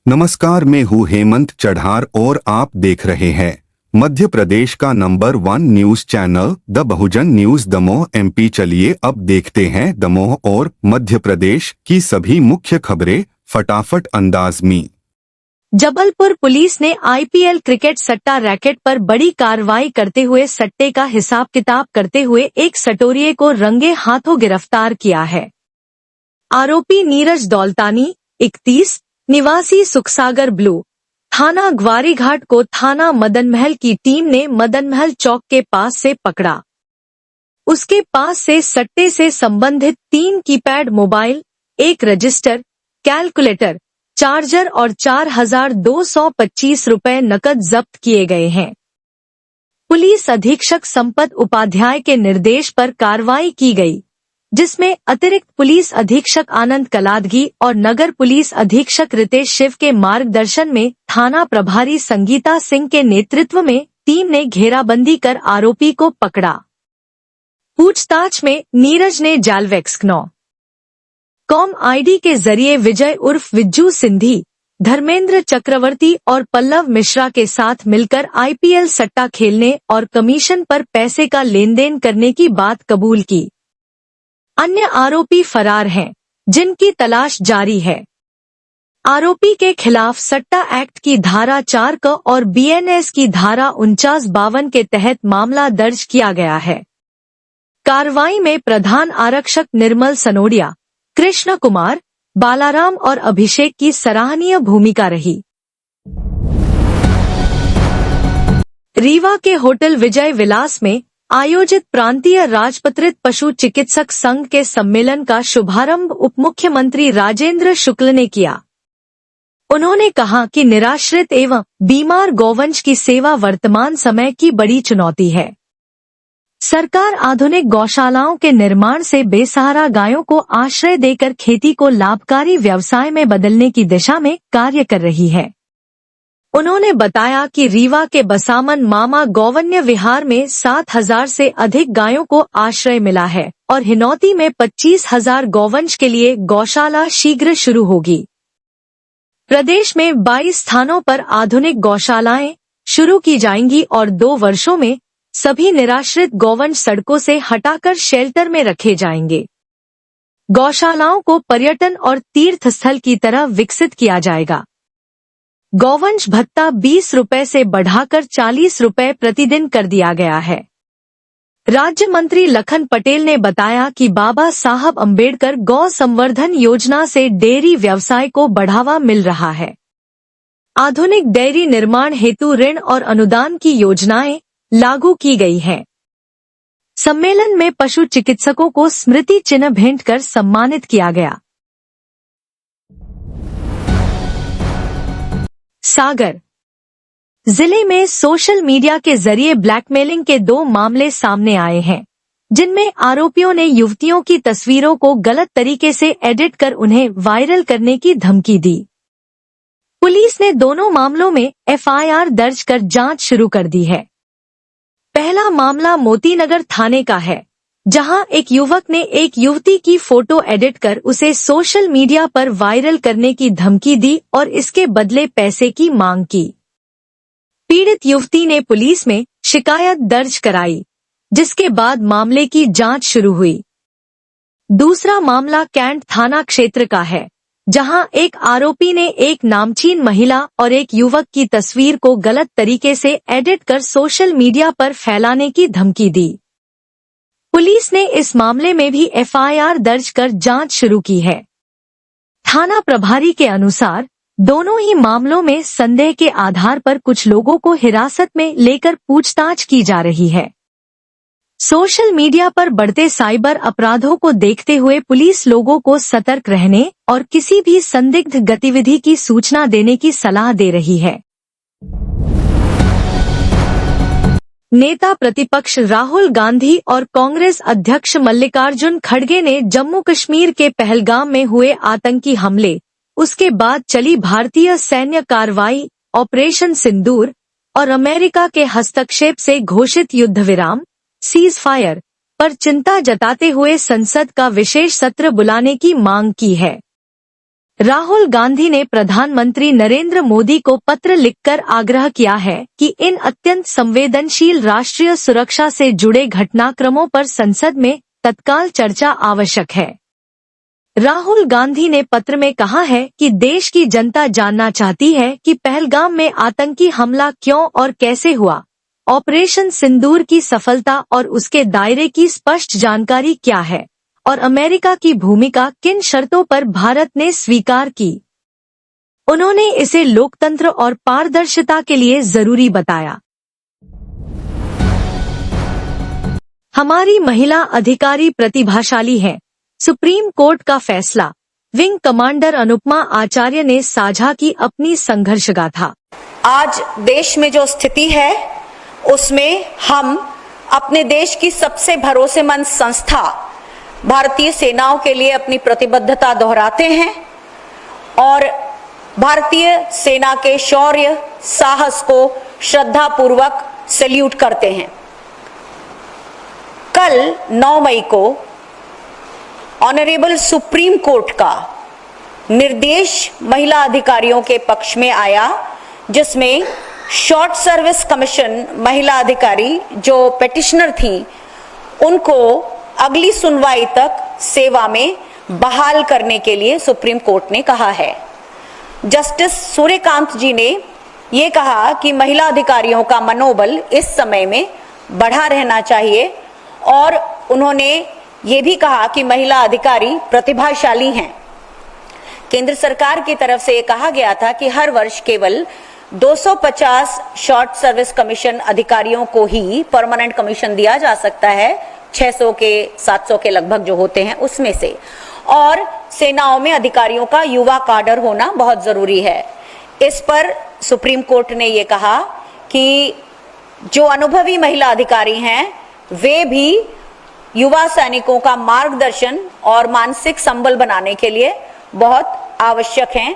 नमस्कार, मैं हूँ हेमंत चढ़ार और आप देख रहे हैं मध्य प्रदेश का number 1 news channel the Bahujan news Damoh MP। चलिए अब देखते हैं दमोह और मध्य प्रदेश की सभी मुख्य खबरें फटाफट अंदाज में। जबलपुर पुलिस ने IPL क्रिकेट सट्टा रैकेट पर बड़ी कार्रवाई करते हुए सट्टे का हिसाब किताब करते हुए एक सटोरिये को रंगे हाथों गिरफ्तार किया है। आरोपी नीरज दौलतानी 31 निवासी सुखसागर ब्लू थाना ग्वारीघाट को थाना मदनमहल की टीम ने मदनमहल चौक के पास से पकड़ा। उसके पास से सट्टे से संबंधित 3 keypad mobile, 1 register, calculator, charger और 4,225 रुपए नकद जब्त किए गए हैं। पुलिस अधीक्षक संपत उपाध्याय के निर्देश पर कार्रवाई की गई, जिसमें अतिरिक्त पुलिस अधीक्षक आनंद कलादगी और नगर पुलिस अधीक्षक रितेश शिव के मार्गदर्शन में थाना प्रभारी संगीता सिंह के नेतृत्व में टीम ने घेराबंदी कर आरोपी को पकड़ा। पूछताछ में नीरज ने जालवेक्स.com ID के जरिए विजय उर्फ विज्जू सिंधी, धर्मेंद्र चक्रवर्ती और पल्लव मिश्रा के साथ मिलकर IPL सट्टा खेलने और कमीशन पर पैसे का लेनदेन करने की बात कबूल की। अन्य आरोपी फरार हैं, जिनकी तलाश जारी है। आरोपी के खिलाफ सट्टा एक्ट की धारा 4 क और BNS की धारा 49-52 के तहत मामला दर्ज किया गया है। कार्रवाई में प्रधान आरक्षक निर्मल सनोडिया, कृष्ण कुमार, बालाराम और अभिषेक की सराहनीय भूमिका रही। रीवा के होटल विजय विलास में आयोजित प्रांतीय राजपत्रित पशु चिकित्सक संघ के सम्मेलन का शुभारंभ उप मुख्यमंत्री राजेंद्र शुक्ल ने किया। उन्होंने कहा कि निराश्रित एवं बीमार गौवंश की सेवा वर्तमान समय की बड़ी चुनौती है। सरकार आधुनिक गौशालाओं के निर्माण से बेसहारा गायों को आश्रय देकर खेती को लाभकारी व्यवसाय में बदलने की दिशा में कार्य कर रही है। उन्होंने बताया कि रीवा के बसामन मामा गौवन्य विहार में 7,000 से अधिक गायों को आश्रय मिला है और हिनौती में 25,000 गौवंश के लिए गौशाला शीघ्र शुरू होगी। प्रदेश में 22 स्थानों पर आधुनिक गौशालाएं शुरू की जाएंगी और 2 वर्षों में सभी निराश्रित गौवंश सड़कों से हटाकर शेल्टर में रखे जाएंगे। गौशालाओं को पर्यटन और तीर्थ स्थल की तरह विकसित किया जाएगा। गौवंश भत्ता 20 रुपए से बढ़ाकर 40 रुपए प्रतिदिन कर दिया गया है। राज्य मंत्री लखन पटेल ने बताया कि बाबा साहब अंबेडकर गौ संवर्धन योजना से डेयरी व्यवसाय को बढ़ावा मिल रहा है। आधुनिक डेयरी निर्माण हेतु ऋण और अनुदान की योजनाएं लागू की गई हैं। सम्मेलन में पशु चिकित्सकों को स्मृति चिन्ह भेंट कर सम्मानित किया गया। सागर जिले में सोशल मीडिया के जरिए ब्लैकमेलिंग के 2 मामले सामने आए हैं, जिनमें आरोपियों ने युवतियों की तस्वीरों को गलत तरीके से एडिट कर उन्हें वायरल करने की धमकी दी। पुलिस ने दोनों मामलों में FIR दर्ज कर जांच शुरू कर दी है। पहला मामला मोतीनगर थाने का है, जहां एक युवक ने एक युवती की फोटो एडिट कर उसे सोशल मीडिया पर वायरल करने की धमकी दी और इसके बदले पैसे की मांग की। पीड़ित युवती ने पुलिस में शिकायत दर्ज कराई, जिसके बाद मामले की जांच शुरू हुई। दूसरा मामला कैंट थाना क्षेत्र का है, जहां एक आरोपी ने एक नामचीन महिला और एक युवक की तस्वीर को गलत तरीके से एडिट कर सोशल मीडिया पर फैलाने की धमकी दी। पुलिस ने इस मामले में भी FIR दर्ज कर जांच शुरू की है। थाना प्रभारी के अनुसार दोनों ही मामलों में संदेह के आधार पर कुछ लोगों को हिरासत में लेकर पूछताछ की जा रही है। सोशल मीडिया पर बढ़ते साइबर अपराधों को देखते हुए पुलिस लोगों को सतर्क रहने और किसी भी संदिग्ध गतिविधि की सूचना देने की सलाह दे रही है। नेता प्रतिपक्ष राहुल गांधी और कांग्रेस अध्यक्ष मल्लिकार्जुन खड़गे ने जम्मू कश्मीर के पहलगाम में हुए आतंकी हमले, उसके बाद चली भारतीय सैन्य कार्रवाई ऑपरेशन सिंदूर और अमेरिका के हस्तक्षेप से घोषित युद्ध विराम सीज फायर पर चिंता जताते हुए संसद का विशेष सत्र बुलाने की मांग की है। राहुल गांधी ने प्रधानमंत्री नरेंद्र मोदी को पत्र लिखकर आग्रह किया है कि इन अत्यंत संवेदनशील राष्ट्रीय सुरक्षा से जुड़े घटनाक्रमों पर संसद में तत्काल चर्चा आवश्यक है। राहुल गांधी ने पत्र में कहा है कि देश की जनता जानना चाहती है कि पहलगाम में आतंकी हमला क्यों और कैसे हुआ, ऑपरेशन सिंदूर की सफलता और उसके दायरे की स्पष्ट जानकारी क्या है और अमेरिका की भूमिका किन शर्तों पर भारत ने स्वीकार की। उन्होंने इसे लोकतंत्र और पारदर्शिता के लिए जरूरी बताया। हमारी महिला अधिकारी प्रतिभाशाली हैं, सुप्रीम कोर्ट का फैसला। विंग कमांडर अनुपमा आचार्य ने साझा की अपनी संघर्ष गाथा। आज देश में जो स्थिति है उसमें हम अपने देश की सबसे भरोसेमंद संस्था भारतीय सेनाओं के लिए अपनी प्रतिबद्धता दोहराते हैं और भारतीय सेना के शौर्य साहस को श्रद्धा पूर्वक सैल्यूट करते हैं। कल 9 मई को ऑनरेबल सुप्रीम कोर्ट का निर्देश महिला अधिकारियों के पक्ष में आया, जिसमें शॉर्ट सर्विस कमीशन महिला अधिकारी जो पेटिशनर थी उनको अगली सुनवाई तक सेवा में बहाल करने के लिए सुप्रीम कोर्ट ने कहा है। जस्टिस सूर्यकांत जी ने ये कहा कि महिला अधिकारियों का मनोबल इस समय में बढ़ा रहना चाहिए और उन्होंने ये भी कहा कि महिला अधिकारी प्रतिभाशाली हैं। केंद्र सरकार की तरफ से ये कहा गया था कि हर वर्ष केवल 250 शॉर्ट सर्विस कमीशन अधिकारियों को ही परमानेंट कमीशन दिया जा सकता है, 600 के 700 के लगभग जो होते हैं उसमें से, और सेनाओं में अधिकारियों का युवा काडर होना बहुत जरूरी है। इस पर सुप्रीम कोर्ट ने ये कहा कि जो अनुभवी महिला अधिकारी हैं वे भी युवा सैनिकों का मार्गदर्शन और मानसिक संबल बनाने के लिए बहुत आवश्यक हैं।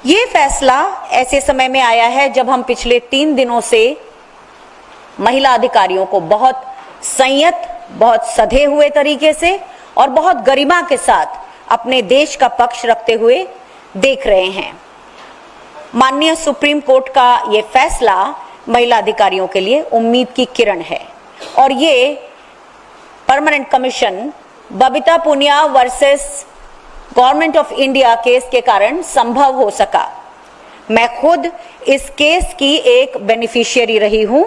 ये फैसला ऐसे समय में आया है जब हम पिछले 3 दिनों से महिला अधिकारियों को बहुत संयत, बहुत सधे हुए तरीके से और बहुत गरिमा के साथ अपने देश का पक्ष रखते हुए देख रहे हैं। माननीय सुप्रीम कोर्ट का ये फैसला महिला अधिकारियों के लिए उम्मीद की किरण है और ये permanent commission Babita Punia versus government of India case के कारण संभव हो सका। मैं खुद इस केस की एक बेनिफिशियरी रही हूं।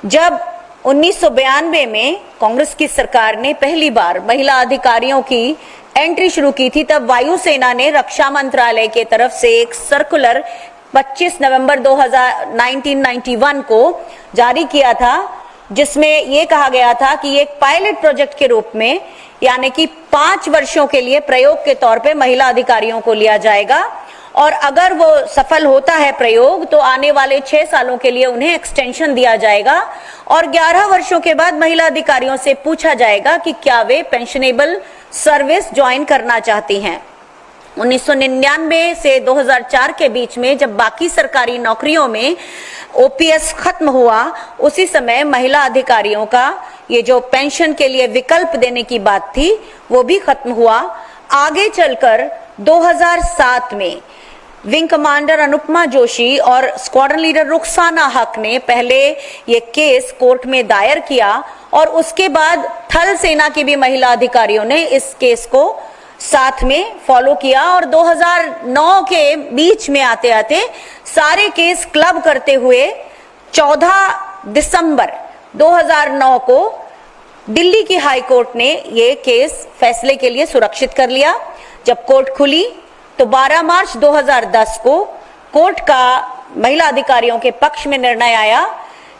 जब 1992 में कांग्रेस की सरकार ने पहली बार महिला अधिकारियों की एंट्री शुरू की थी, तब वायुसेना ने रक्षा मंत्रालय के तरफ से एक सर्कुलर 25 नवंबर 1991 को जारी किया था, जिसमें यह कहा गया था कि एक पायलट प्रोजेक्ट के रूप में, यानी कि 5 वर्षों के लिए प्रयोग के तौर पे महिला अधिकारियों को लिया जाएगा और अगर वो सफल होता है प्रयोग तो आने वाले 6 सालों के लिए उन्हें एक्सटेंशन दिया जाएगा और 11 वर्षों के बाद महिला अधिकारियों से पूछा जाएगा कि क्या वे पेंशनेबल सर्विस ज्वाइन करना चाहती हैं। 1999 से 2004 के बीच में जब बाकी सरकारी नौकरियों में ओपीएस खत्म हुआ, उसी समय महिला अधिकारियों का ये जो पेंशन के लिए विकल्प देने की बात थी वो भी खत्म हुआ। आगे चलकर 2007 में विंग कमांडर अनुपमा जोशी और स्क्वाड्रन लीडर रुखसाना हक ने पहले ये केस कोर्ट में दायर किया और उसके बाद थल सेना की भी महिला अधिकारियों ने इस केस को साथ में फॉलो किया और 2009 के बीच में आते आते सारे केस क्लब करते हुए 14 दिसंबर 2009 को दिल्ली की हाई कोर्ट ने ये केस फैसले के लिए सुरक्षित कर लिया। जब कोर्ट खुली तो 12 मार्च 2010 को कोर्ट का महिला अधिकारियों के पक्ष में निर्णय आया,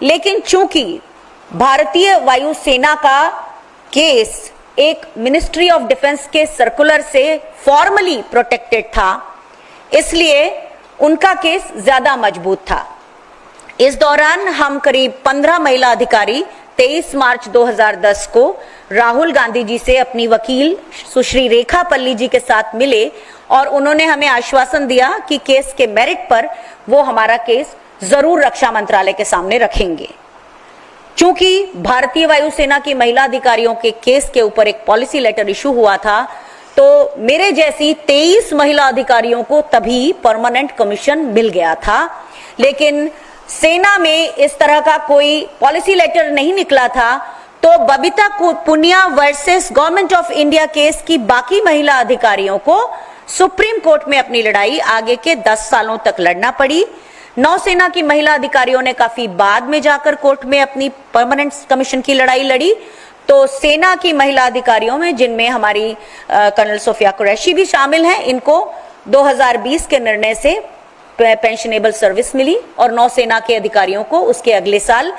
लेकिन चूंकि भारतीय वायुसेना का केस एक मिनिस्ट्री ऑफ डिफेंस के सर्कुलर से फॉर्मली प्रोटेक्टेड था, इसलिए उनका केस ज्यादा मजबूत था। इस दौरान हम करीब 15 महिला अधिकारी 23 मार्च 2010 को राहुल गांधी जी से अपनी वकील सुश्री रेखा पल्ली जी के साथ मिले और उन्होंने हमें आश्वासन दिया कि केस के मेरिट पर वो हमारा केस जरूर रक्षा मंत्रालय के सामने रखेंगे। चूंकि भारतीय वायुसेना की महिला अधिकारियों के केस के ऊपर एक पॉलिसी लेटर इशू हुआ था, तो मेरे जैसी 23 महिला अधिकारियों को तभी परमानेंट कमीशन मिल गया था। लेकिन सेना में इस तरह का कोई पॉलिसी लेटर नहीं निकला था, तो Babita Punia versus government of India case की बाकी महिला अधिकारियों को सुप्रीम कोर्ट में अपनी लड़ाई आगे के 10 सालों तक लड़ना पड़ी। नौसेना की महिला अधिकारियों ने काफी बाद में जाकर कोर्ट में अपनी परमानेंट कमीशन की लड़ाई लड़ी। तो सेना की महिला अधिकारियों में, जिनमें हमारी कर्नल सोफिया कुरैशी भी शामिल हैं, इनको 2020 के निर्णय से पेंशनेबल सर्विस मिली और नौसेना के अधिकारियों को उसके अगले साल।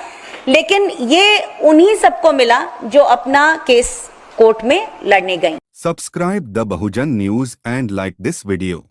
लेकिन ये उन्हीं सबको मिला जो अपना केस कोर्ट में लड़ने गई। Subscribe the Bahujan news and like this video.